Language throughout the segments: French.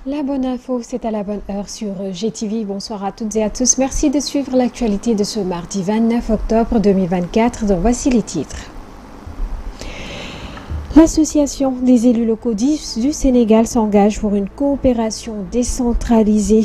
La bonne info, c'est à la bonne heure sur GTV. Bonsoir à toutes et à tous. Merci de suivre l'actualité de ce mardi 29 octobre 2024. Donc voici les titres. L'association des élus locaux du Sénégal s'engage pour une coopération décentralisée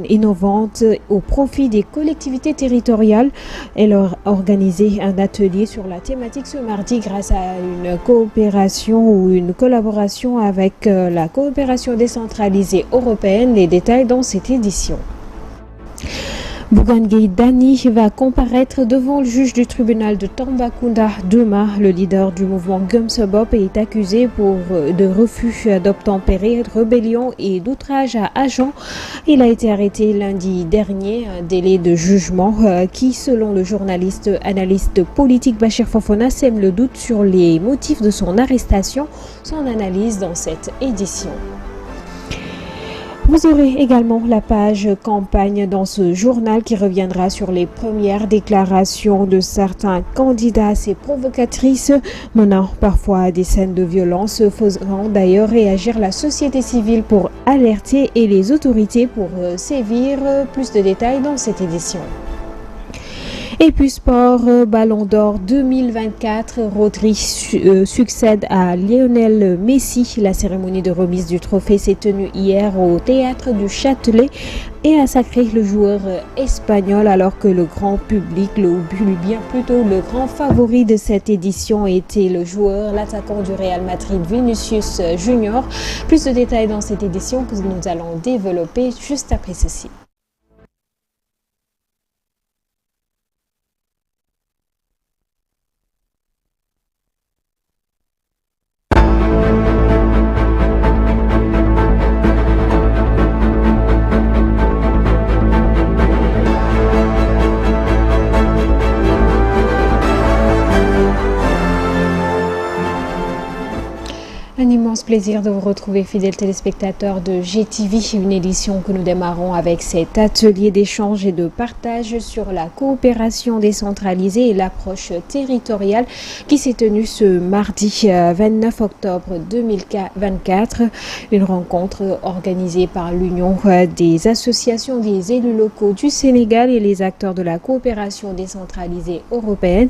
innovante au profit des collectivités territoriales. Elle a organisé un atelier sur la thématique ce mardi grâce à une coopération ou une collaboration avec la coopération décentralisée européenne. Les détails dans cette édition. Bougane Gueye Dany va comparaître devant le juge du tribunal de Tambacounda demain. Le leader du mouvement Gëm Sa Bopp est accusé de refus d'obtempérer, de rébellion et d'outrage à agent. Il a été arrêté lundi dernier. Un délai de jugement qui, selon le journaliste analyste politique Bachir Fofana, sème le doute sur les motifs de son arrestation. Son analyse dans cette édition. Vous aurez également la page campagne dans ce journal qui reviendra sur les premières déclarations de certains candidats assez provocatrices, menant parfois à des scènes de violence, faisant d'ailleurs réagir la société civile pour alerter et les autorités pour sévir. Plus de détails dans cette édition. Et puis sport, Ballon d'Or 2024, Rodri succède à Lionel Messi. La cérémonie de remise du trophée s'est tenue hier au théâtre du Châtelet et a sacré le joueur espagnol alors que le grand public, bien plutôt le grand favori de cette édition était l'attaquant du Real Madrid, Vinicius Junior. Plus de détails dans cette édition que nous allons développer juste après ceci. Un immense plaisir de vous retrouver, fidèles téléspectateurs de GTV, une édition que nous démarrons avec cet atelier d'échange et de partage sur la coopération décentralisée et l'approche territoriale qui s'est tenue ce mardi 29 octobre 2024. Une rencontre organisée par l'Union des associations des élus locaux du Sénégal et les acteurs de la coopération décentralisée européenne.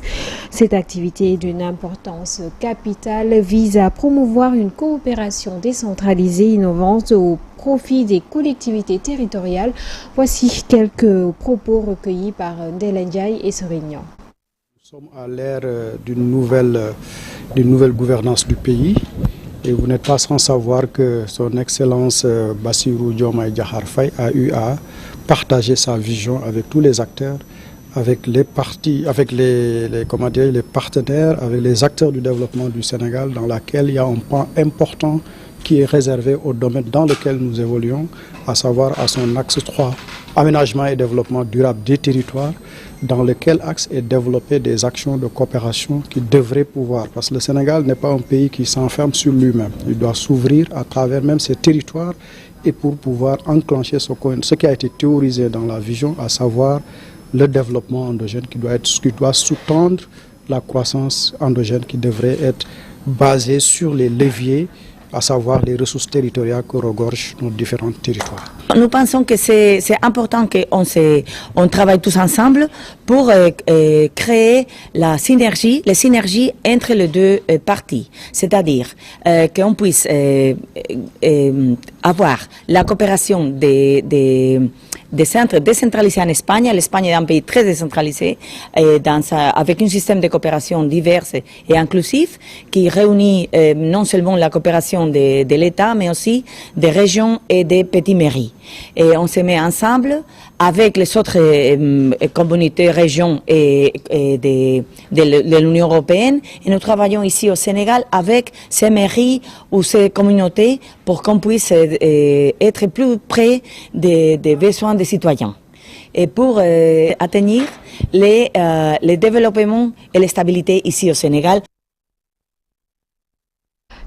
Cette activité d'une importance capitale vise à promouvoir une coopération décentralisée innovante au profit des collectivités territoriales. Voici quelques propos recueillis par Ndella Ndiaye et Serignan. Nous sommes à l'ère d'une nouvelle gouvernance du pays et vous n'êtes pas sans savoir que son Excellence Bassirou Diomaye Diakhar Faye a eu à partager sa vision avec tous les acteurs, avec les partis, avec les partenaires, avec les acteurs du développement du Sénégal, dans laquelle il y a un point important qui est réservé au domaine dans lequel nous évoluons, à savoir à son axe 3, aménagement et développement durable des territoires, dans lequel axe est développé des actions de coopération qui devraient pouvoir, parce que le Sénégal n'est pas un pays qui s'enferme sur lui-même, il doit s'ouvrir à travers même ses territoires et pour pouvoir enclencher ce qui a été théorisé dans la vision, à savoir le développement endogène qui doit sous-tendre la croissance endogène qui devrait être basée sur les leviers, à savoir les ressources territoriales que regorgent nos différents territoires. Nous pensons que c'est important qu'on travaille tous ensemble pour créer les synergies entre les deux parties. C'est-à-dire qu'on puisse avoir la coopération des centres décentralisés en Espagne. L'Espagne est un pays très décentralisé avec un système de coopération divers et inclusif qui réunit non seulement la coopération de l'État mais aussi des régions et des petites mairies. Et on se met ensemble avec les autres communautés, régions et de l'Union européenne et nous travaillons ici au Sénégal avec ces mairies ou ces communautés pour qu'on puisse être plus près des besoins des citoyens et pour atteindre les développements et la stabilité ici au Sénégal.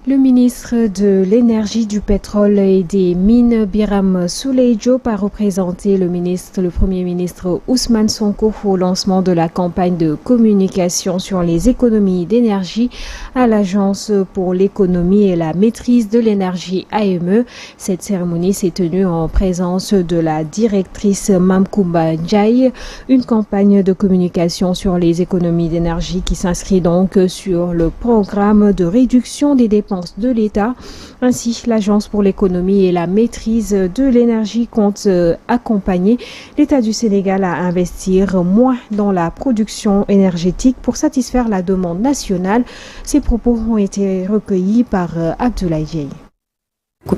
Le ministre de l'Énergie, du Pétrole et des Mines, Birame Souleye Diop, a représenté le Premier ministre Ousmane Sonko au lancement de la campagne de communication sur les économies d'énergie à l'Agence pour l'économie et la maîtrise de l'énergie AME. Cette cérémonie s'est tenue en présence de la directrice Mamkoumba Ndiaye, une campagne de communication sur les économies d'énergie qui s'inscrit donc sur le programme de réduction des dépenses de l'État. Ainsi, l'Agence pour l'économie et la maîtrise de l'énergie compte accompagner l'État du Sénégal à investir moins dans la production énergétique pour satisfaire la demande nationale. Ces propos ont été recueillis par Abdoulaye Dieye.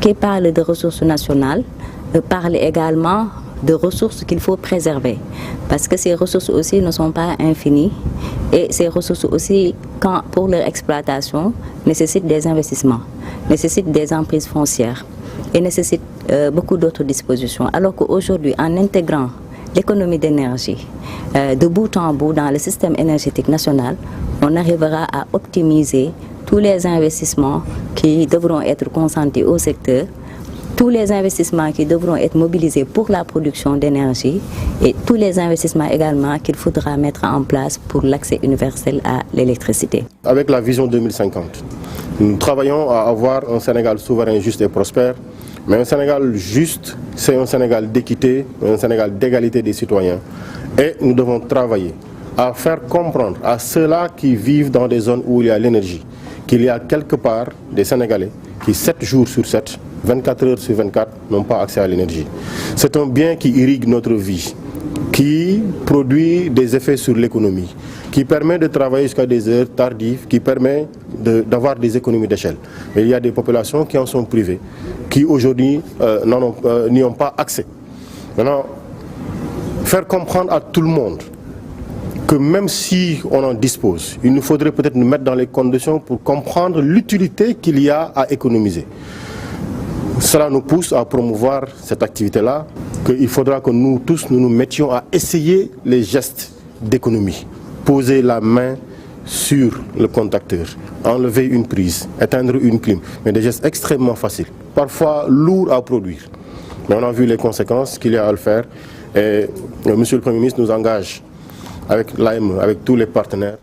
Qui parle de ressources nationales, parle également de ressources qu'il faut préserver, parce que ces ressources aussi ne sont pas infinies et ces ressources aussi, pour leur exploitation, nécessitent des investissements, nécessitent des emprises foncières et nécessitent beaucoup d'autres dispositions. Alors qu'aujourd'hui, en intégrant l'économie d'énergie de bout en bout dans le système énergétique national, on arrivera à optimiser tous les investissements qui devront être consentis au secteur, tous les investissements qui devront être mobilisés pour la production d'énergie et tous les investissements également qu'il faudra mettre en place pour l'accès universel à l'électricité. Avec la vision 2050, nous travaillons à avoir un Sénégal souverain, juste et prospère. Mais un Sénégal juste, c'est un Sénégal d'équité, un Sénégal d'égalité des citoyens. Et nous devons travailler à faire comprendre à ceux-là qui vivent dans des zones où il y a l'énergie, qu'il y a quelque part des Sénégalais qui 7 jours sur 7, 24 heures sur 24, n'ont pas accès à l'énergie. C'est un bien qui irrigue notre vie, qui produit des effets sur l'économie, qui permet de travailler jusqu'à des heures tardives, qui permet d'avoir des économies d'échelle. Mais il y a des populations qui en sont privées, qui aujourd'hui n'y ont pas accès. Maintenant, faire comprendre à tout le monde que même si on en dispose, il nous faudrait peut-être nous mettre dans les conditions pour comprendre l'utilité qu'il y a à économiser. Cela nous pousse à promouvoir cette activité-là, qu'il faudra que nous tous nous mettions à essayer les gestes d'économie. Poser la main sur le contacteur, enlever une prise, éteindre une clim, mais des gestes extrêmement faciles, parfois lourds à produire. Mais on a vu les conséquences qu'il y a à le faire et Monsieur le Premier ministre nous engage avec l'AME, avec tous les partenaires.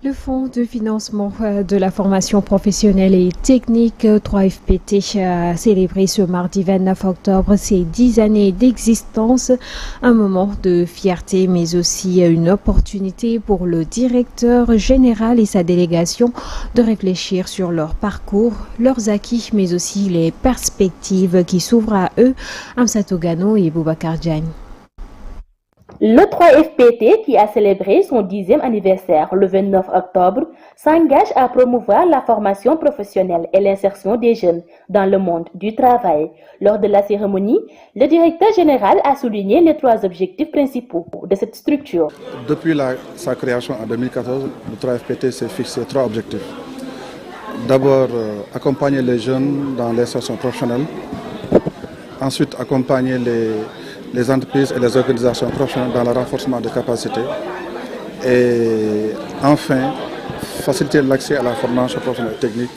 Le Fonds de financement de la formation professionnelle et technique 3FPT a célébré ce mardi 29 octobre ses 10 années d'existence, un moment de fierté mais aussi une opportunité pour le directeur général et sa délégation de réfléchir sur leur parcours, leurs acquis mais aussi les perspectives qui s'ouvrent à eux. Amsatou Gano et Boubacar Diagne. Le 3FPT, qui a célébré son 10e anniversaire le 29 octobre, s'engage à promouvoir la formation professionnelle et l'insertion des jeunes dans le monde du travail. Lors de la cérémonie, le directeur général a souligné les 3 objectifs principaux de cette structure. Depuis sa création en 2014, le 3FPT s'est fixé 3 objectifs. D'abord, accompagner les jeunes dans l'insertion professionnelle. Ensuite, accompagner les entreprises et les organisations professionnelles dans le renforcement des capacités. Et enfin, faciliter l'accès à la formation professionnelle et technique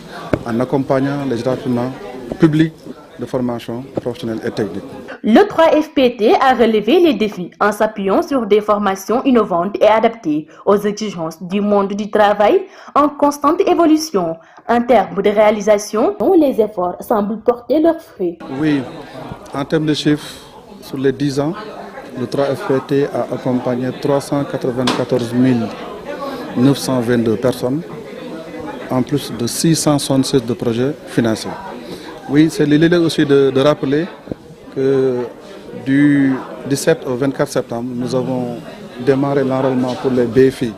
en accompagnant les établissements publics de formation professionnelle et technique. Le 3FPT a relevé les défis en s'appuyant sur des formations innovantes et adaptées aux exigences du monde du travail en constante évolution. En termes de réalisation, les efforts semblent porter leurs fruits. Oui, en termes de chiffres, sur les 10 ans, le 3FPT a accompagné 394 922 personnes, en plus de 667 de projets financés. Oui, c'est l'idée aussi de rappeler que du 17 au 24 septembre, nous avons démarré l'enrôlement pour les BFI,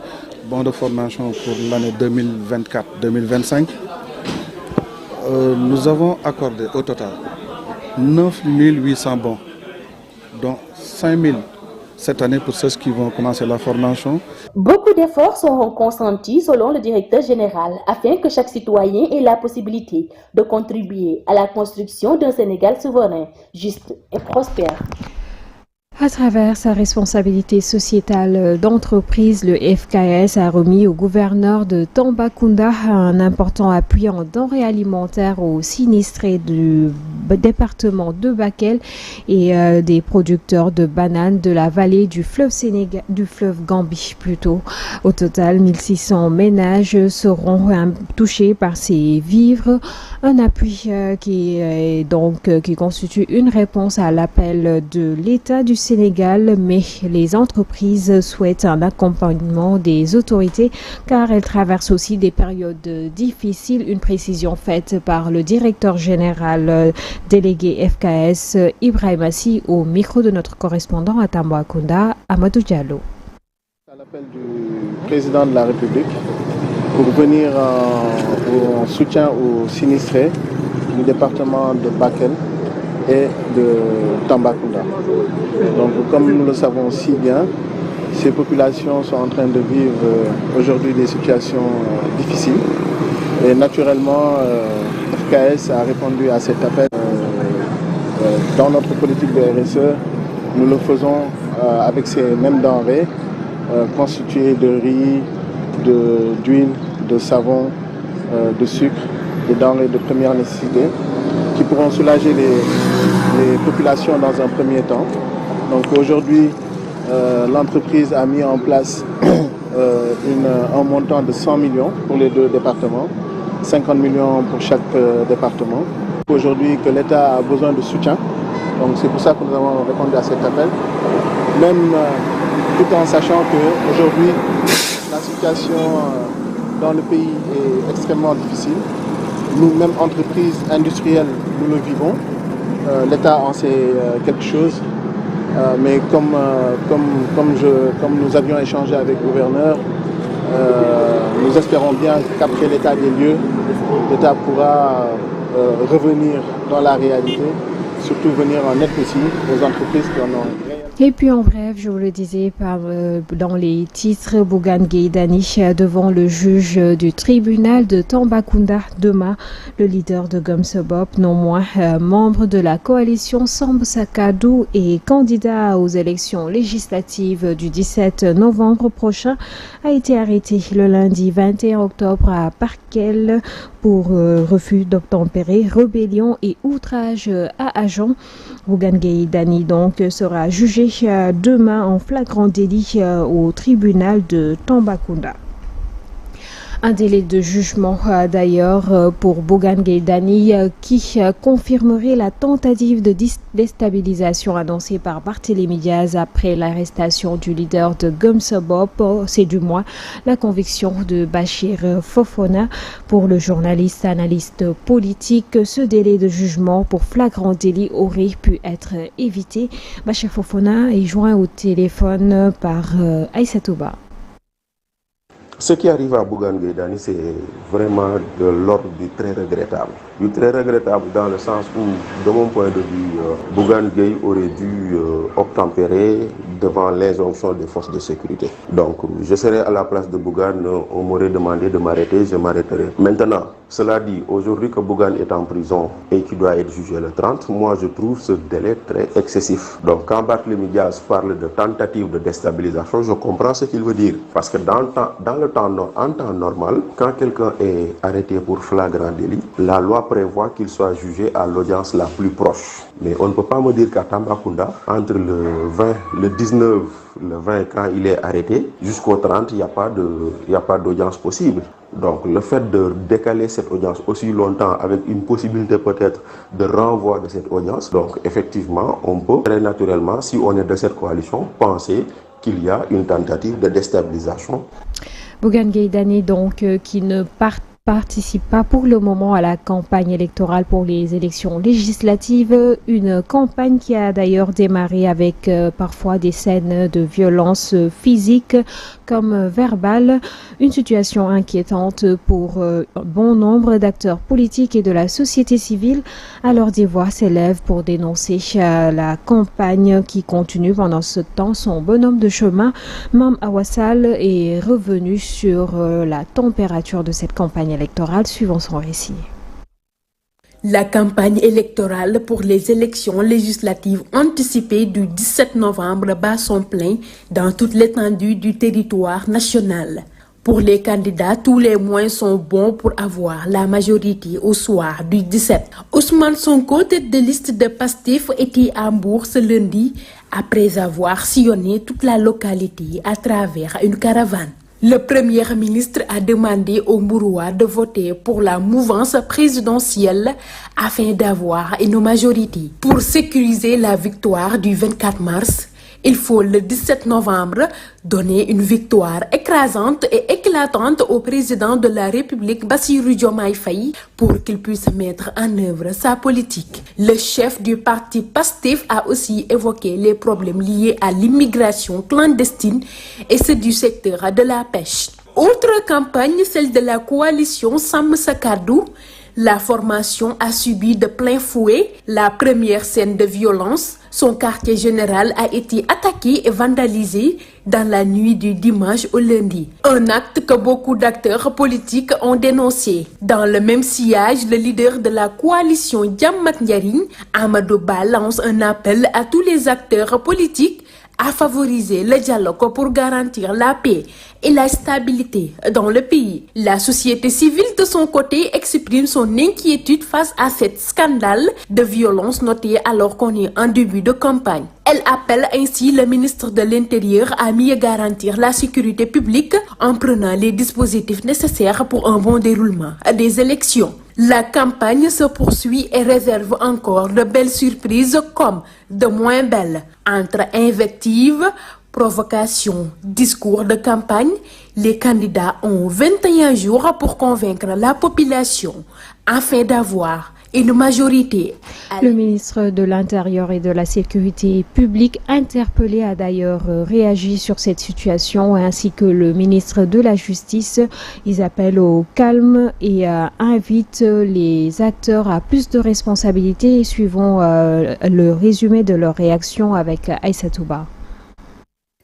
bons de formation pour l'année 2024-2025. Nous avons accordé au total 9 800 bons, dont 5 000 cette année pour ceux qui vont commencer la formation. Beaucoup d'efforts seront consentis selon le directeur général afin que chaque citoyen ait la possibilité de contribuer à la construction d'un Sénégal souverain, juste et prospère. À travers sa responsabilité sociétale d'entreprise, le FKS a remis au gouverneur de Tambacounda un important appui en denrées alimentaires aux sinistrés du département de Bakel et des producteurs de bananes de la vallée du fleuve Gambie plutôt. Au total, 1600 ménages seront touchés par ces vivres, un appui qui constitue une réponse à l'appel de l'État du Sénégal, mais les entreprises souhaitent un accompagnement des autorités car elles traversent aussi des périodes difficiles. Une précision faite par le directeur général délégué FKS Ibrahim Assi au micro de notre correspondant à Tambacounda, Amadou Diallo. À l'appel du président de la République pour venir en soutien aux sinistrés du département de Bakel et de Tambacounda. Donc, comme nous le savons si bien, ces populations sont en train de vivre aujourd'hui des situations difficiles. Et naturellement, FKS a répondu à cet appel. Dans notre politique de RSE, nous le faisons avec ces mêmes denrées constituées de riz, d'huile, de savon, de sucre, des denrées de première nécessité qui pourront soulager les populations dans un premier temps. Donc aujourd'hui, l'entreprise a mis en place un montant de 100 millions pour les deux départements, 50 millions pour chaque département. Aujourd'hui, que l'État a besoin de soutien, donc c'est pour ça que nous avons répondu à cet appel, même tout en sachant qu'aujourd'hui, la situation dans le pays est extrêmement difficile. Nous, même entreprises industrielles, nous le vivons. L'État en sait quelque chose. Mais comme nous avions échangé avec le gouverneur, nous espérons bien qu'après l'état des lieux, l'État pourra revenir dans la réalité, surtout venir en aide aussi aux entreprises qui en ont. Et puis en bref, je vous le disais dans les titres, Bougane Gueye Dany devant le juge du tribunal de Tambacounda demain. Le leader de Gumsebop, non moins membre de la coalition Sambusa Kaddu et candidat aux élections législatives du 17 novembre prochain, a été arrêté le lundi 21 octobre à Bakel pour refus d'obtempérer, rébellion et outrage à agent. Bougane Gueye Dany donc sera jugé demain en flagrant délit au tribunal de Tambacounda. Un délai de jugement d'ailleurs pour Bougane Gueye Dany qui confirmerait la tentative de déstabilisation annoncée par Barthélémy Diaz après l'arrestation du leader de Gumsebop. C'est du moins la conviction de Bachir Fofana. Pour le journaliste analyste politique, ce délai de jugement pour flagrant délit aurait pu être évité. Bachir Fofana est joint au téléphone par Aïsatouba. Ce qui arrive à Bougane Gueye Dany, c'est vraiment de l'ordre du très regrettable. Du très regrettable dans le sens où, de mon point de vue, Bougane Gueye aurait dû obtempérer devant l'injonction des forces de sécurité. Donc, je serais à la place de Bougane, on m'aurait demandé de m'arrêter, je m'arrêterai. Maintenant, cela dit, aujourd'hui que Bougane est en prison et qu'il doit être jugé le 30, moi je trouve ce délai très excessif. Donc, quand Barthélémy Diaz parle de tentative de déstabilisation, je comprends ce qu'il veut dire. Parce que en temps normal, quand quelqu'un est arrêté pour flagrant délit, la loi prévoit qu'il soit jugé à l'audience la plus proche. Mais on ne peut pas me dire qu'à Tambacounda, entre le 19, le 20, quand il est arrêté, jusqu'au 30, il n'y a pas d'audience possible. Donc le fait de décaler cette audience aussi longtemps avec une possibilité peut-être de renvoi de cette audience, donc effectivement, on peut très naturellement, si on est de cette coalition, penser qu'il y a une tentative de déstabilisation. Bougane Gueye Dany donc qui ne participe pas pour le moment à la campagne électorale pour les élections législatives. Une campagne qui a d'ailleurs démarré avec parfois des scènes de violence physique comme verbale. Une situation inquiétante pour bon nombre d'acteurs politiques et de la société civile. Alors des voix s'élèvent pour dénoncer la campagne qui continue pendant ce temps. Son bonhomme de chemin, Mame Awa Sall, est revenu sur la température de cette campagne électorale, suivant son récit. La campagne électorale pour les élections législatives anticipées du 17 novembre bat son plein dans toute l'étendue du territoire national. Pour les candidats, tous les moyens sont bons pour avoir la majorité au soir du 17. Ousmane Sonko, tête de liste de Pastef, était à Mbour ce lundi après avoir sillonné toute la localité à travers une caravane. Le Premier ministre a demandé aux Mbourois de voter pour la mouvance présidentielle afin d'avoir une majorité. Pour sécuriser la victoire du 24 mars, il faut le 17 novembre donner une victoire écrasante et éclatante au président de la République Bassirou Diomaye Faye pour qu'il puisse mettre en œuvre sa politique. Le chef du parti Pastef a aussi évoqué les problèmes liés à l'immigration clandestine et ceux du secteur de la pêche. Autre campagne, celle de la coalition Sam Sa Kaddu. La formation a subi de plein fouet la première scène de violence. Son quartier général a été attaqué et vandalisé dans la nuit du dimanche au lundi. Un acte que beaucoup d'acteurs politiques ont dénoncé. Dans le même sillage, le leader de la coalition Jàmm ak Njariñ, Amadou Ba, lance un appel à tous les acteurs politiques à favoriser le dialogue pour garantir la paix et la stabilité dans le pays. La société civile, de son côté, exprime son inquiétude face à cet scandale de violence noté alors qu'on est en début de campagne. Elle appelle ainsi le ministre de l'Intérieur à mieux garantir la sécurité publique en prenant les dispositifs nécessaires pour un bon déroulement des élections. La campagne se poursuit et réserve encore de belles surprises comme de moins belles. Entre invectives, provocations, discours de campagne, les candidats ont 21 jours pour convaincre la population afin d'avoir une majorité. Le ministre de l'Intérieur et de la Sécurité publique interpellé a d'ailleurs réagi sur cette situation ainsi que le ministre de la Justice. Ils appellent au calme et invitent les acteurs à plus de responsabilités. Suivons le résumé de leur réaction avec Aïssatou Ba.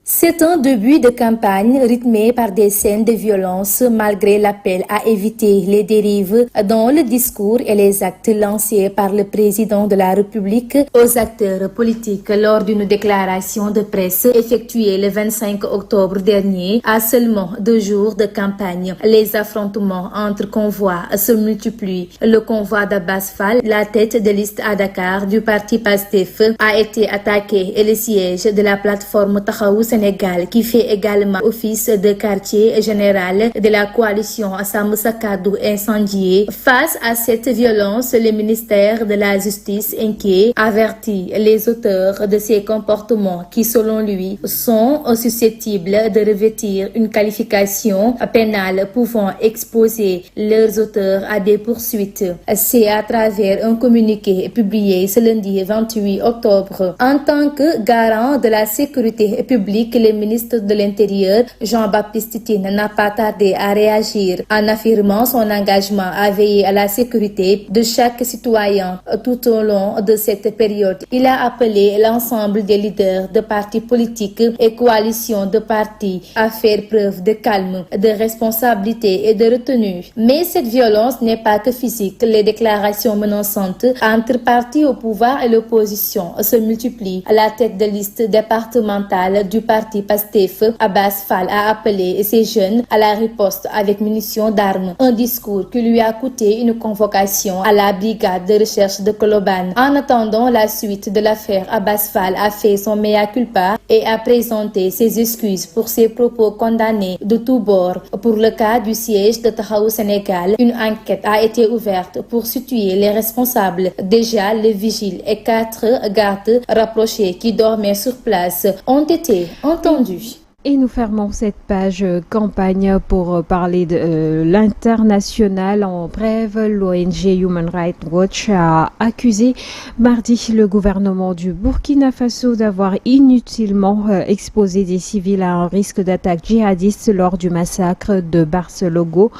C'est un début de campagne rythmé par des scènes de violence malgré l'appel à éviter les dérives dans le discours et les actes lancés par le président de la République aux acteurs politiques lors d'une déclaration de presse effectuée le 25 octobre dernier à seulement 2 jours de campagne. Les affrontements entre convois se multiplient. Le convoi d'Abass Fall, la tête de liste à Dakar du parti Pastef, a été attaqué et le siège de la plateforme Taxawu Sénégal, qui fait également office de quartier général de la coalition Sam Sa Kaddu, incendié. Face à cette violence, le ministère de la Justice, inquiet, avertit les auteurs de ces comportements qui, selon lui, sont susceptibles de revêtir une qualification pénale pouvant exposer leurs auteurs à des poursuites. C'est à travers un communiqué publié ce lundi 28 octobre. En tant que garant de la sécurité publique, le ministre de l'Intérieur, Jean-Baptiste Tine, n'a pas tardé à réagir en affirmant son engagement à veiller à la sécurité de chaque citoyen tout au long de cette période. Il a appelé l'ensemble des leaders de partis politiques et coalitions de partis à faire preuve de calme, de responsabilité et de retenue. Mais cette violence n'est pas que physique. Les déclarations menaçantes entre partis au pouvoir et l'opposition se multiplient. À la tête de liste départementale du parti Pastef, Abass Fall a appelé ces jeunes à la riposte avec munitions d'armes. Un discours qui lui a coûté une convocation à la brigade de recherche de Colobane. En attendant la suite de l'affaire, Abass Fall a fait son mea culpa et a présenté ses excuses pour ses propos condamnés de tous bords. Pour le cas du siège de Taxawu Sénégal, une enquête a été ouverte pour situer les responsables. Déjà, le vigile et 4 gardes rapprochés qui dormaient sur place ont été entendus. Et nous fermons cette page campagne pour parler de l'international. En bref, l'ONG Human Rights Watch a accusé mardi le gouvernement du Burkina Faso d'avoir inutilement exposé des civils à un risque d'attaque djihadiste lors du massacre de Barcelogo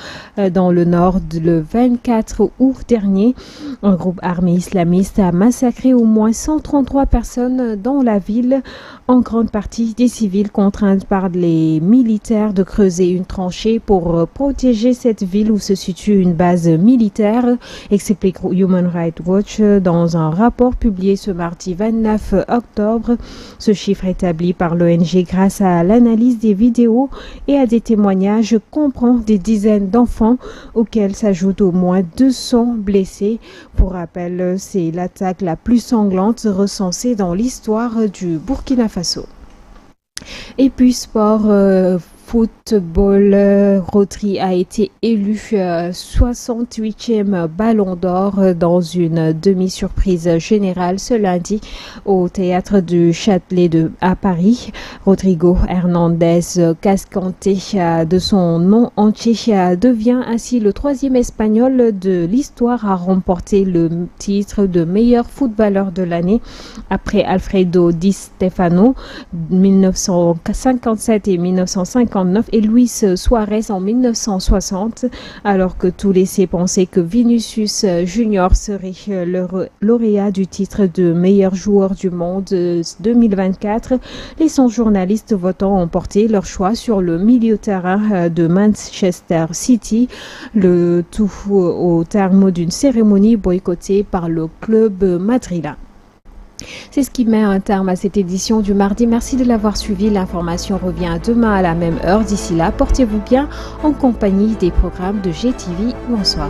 dans le nord le 24 août dernier. Un groupe armé islamiste a massacré au moins 133 personnes dans la ville, en grande partie des civils contraints par les militaires de creuser une tranchée pour protéger cette ville où se situe une base militaire, explique Human Rights Watch dans un rapport publié ce mardi 29 octobre. Ce chiffre établi par l'ONG grâce à l'analyse des vidéos et à des témoignages comprend des dizaines d'enfants auxquels s'ajoutent au moins 200 blessés. Pour rappel, c'est l'attaque la plus sanglante recensée dans l'histoire du Burkina Faso. Et puis sport, football, Rodri a été élu 68e ballon d'or dans une demi-surprise générale ce lundi au théâtre du Châtelet à Paris. Rodrigo Hernandez Cascante, de son nom entier, devient ainsi le 3e espagnol de l'histoire à remporter le titre de meilleur footballeur de l'année après Alfredo Di Stefano 1957 et 1959 et Luis Suarez en 1960, alors que tout laissait penser que Vinicius Junior serait le lauréat du titre de meilleur joueur du monde 2024. Les 100 journalistes votants ont porté leur choix sur le milieu terrain de Manchester City, le tout au terme d'une cérémonie boycottée par le club madrilène. C'est ce qui met un terme à cette édition du mardi. Merci de l'avoir suivi. L'information revient demain à la même heure. D'ici là, portez-vous bien en compagnie des programmes de GTV. Bonsoir.